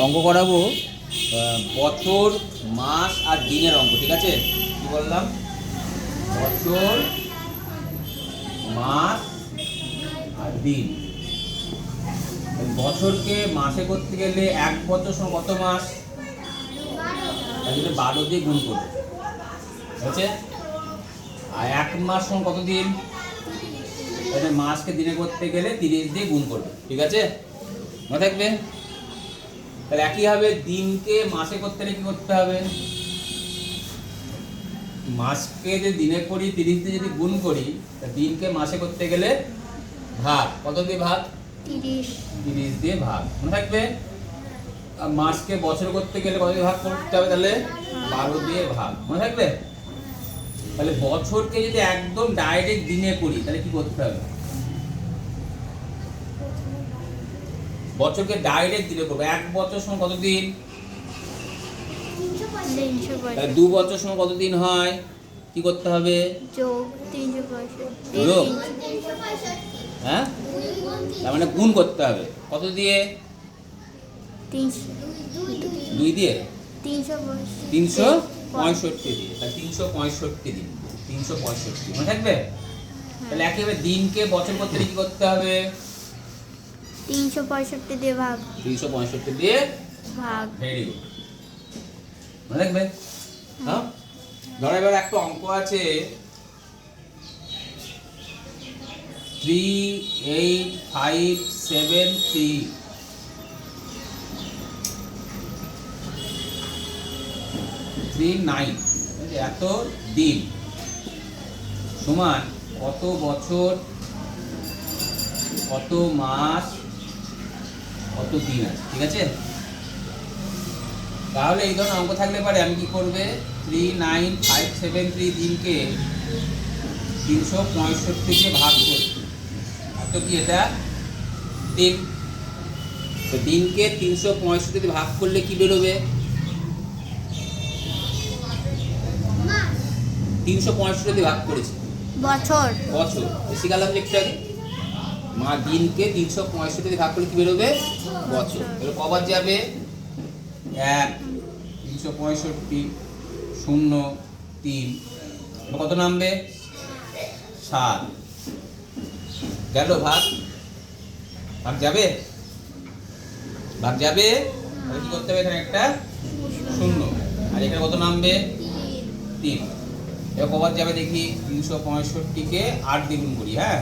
অঙ্ক করাবো বছর, মাস আর দিনের অঙ্ক। ঠিক আছে, কি বললাম? বছর, মাস আর দিন। বছরকে মাসে করতে গেলে 1 বছর সমান কত মাস? তাহলে 12 দিয়ে গুণ করবে, হচ্ছে। আর 1 মাস সমান কত দিন? তাহলে মাসকে দিনে করতে গেলে 30 দিয়ে গুণ করবে। ঠিক আছে, মনে থাকবে? তাহলে একইভাবে দিনকে মাসে করতে গেলে কি করতে হবে? মাসকে যদি দিনে করি 30 দিয়ে যদি গুণ করি, তা দিনকে মাসে করতে গেলে ভাগ, কত দিয়ে ভাগ? 30 দিয়ে ভাগ, মনে থাকবে? আর মাসকে বছর করতে গেলে কত দিয়ে ভাগ করতে হবে? তাহলে 12 দিয়ে ভাগ, মনে থাকবে? তাহলে বছরকে যদি একদম ডাইরেক্ট দিনে করি তাহলে কি করতে হবে? বছরকে ডাইরেক্ট দিনে করবো। 1 বছর সমান কত দিন? 2 বছর সমান কত দিন হয়? কি করতে হবে? যোগ। হ্যাঁ, তার মানে গুণ করতে হবে কত দিয়ে? 2 দিয়ে 365 দিয়ে। তাহলে 365 দিন, 365 মনে থাকবে? তাহলে একেবারে দিনকে বছর করতে কি করতে হবে? 365 দিয়ে ভাগ। 365 দিয়ে ভাগ। ভেরি গুড, মনে রাখবে। হ্যাঁ, ধরো এবার একটা অঙ্ক আছে 38573 39 এত দিন সমান কত বছর, কত মাস, কত দিন আছে। ঠিক আছে, তাহলে এই ধরনের অঙ্ক থাকলে পারে আমি কি করবে? 39573 দিনকে 365 দিয়ে ভাগ করব। তো কি এটা দিন? তো দিনকে 365 দিয়ে ভাগ করলে কি বেরোবে? 365 দিয়ে ভাগ করেছি বছর। বছর বেশি গেলাম একটু আগে। মা দিনকে 365 দিয়ে ভাগ করলে কি বেরোবে? বছর। তাহলে কবার যাবে? 1 365 0 3, কত নামবে? 7 গেল। ভাগ, ভাগ যাবে, ভাগ যাবে। তাহলে কি করতে হবে? এখানে একটা 0, আর এখানে কত নামবে? 3। এবার কবার যাবে দেখি? 365কে 8 দিয়ে গুণ করি। হ্যাঁ,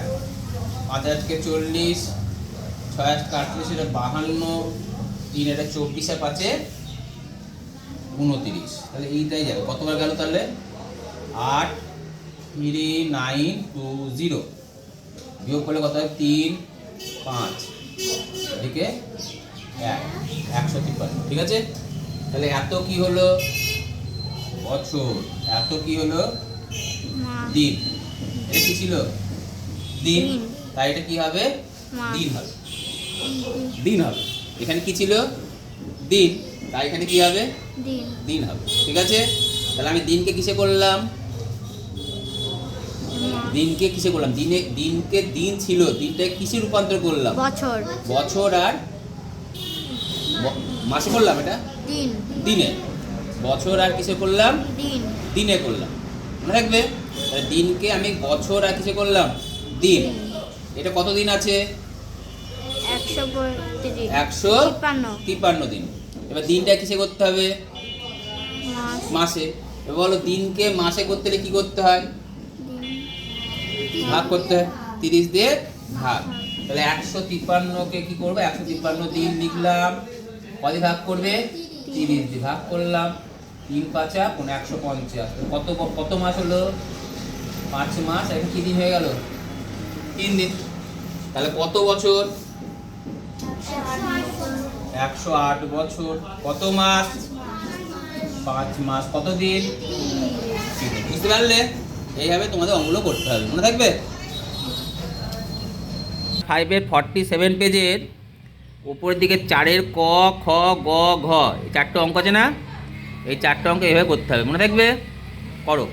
5 8 40, 6 8 38, এটা 52, 3 এটা 24, আর 5 29। তাহলে এইটাই যাবে। কতবার গেল তাহলে? 8 3 9 2 0, বিয়োগ করলে কত হয়? 3 5, এদিকে 1 153। ঠিক আছে, তাহলে এত কি হলো? বছর। এত কি হলো? দিন। এটা কি ছিল? দিন। তাই এটা কি হবে? দিন হবে, দিন হবে। এখানে কি ছিল? দিন। তাই এখানে কি হবে? দিন হবে। ঠিক আছে, তাহলে আমি দিনকে কিসে করলাম? দিনকে কিসে করলাম? দিনকে দিন ছিল, দিনটাকে কিসে রূপান্তর করলাম? বছর। বছর আর মাসে করলাম এটা দিনে। বছর আর কিসে করলাম? দিনে করলাম, মনে রাখবে? দিনকে আমি বছর আর কিসে করলাম? দিন। এটা কত দিন আছে? 153 দিন। এবার দিনটা কিসে করতে হবে? মাসে। এবার বলো, দিনকে মাসে করতে হলে কি করতে হয়? ভাগ করতে হয়, 30 দিয়ে ভাগ। তাহলে 153কে কি করবো? 153 দিন লিখলাম। কত ভাগ করবে? 30 দিয়ে ভাগ করলাম। 3 5 150। কত কত মাস হলো? 5 মাস। এখন কি দিন হয়ে গেল? 3 দিন। তাহলে কত বছর? 108 বছর। কত মাস? 5 মাস। কত দিন? বুঝতে পারলে? এইভাবে তোমাদের অঙ্কগুলো করতে হবে, মনে থাকবে? 5-এর 47 পেজের উপরের দিকে 4-এর ক খ গ ঘ, এই 4টে অঙ্ক আছে না? এই 4টে অঙ্ক এইভাবে করতে হবে, মনে থাকবে? করো।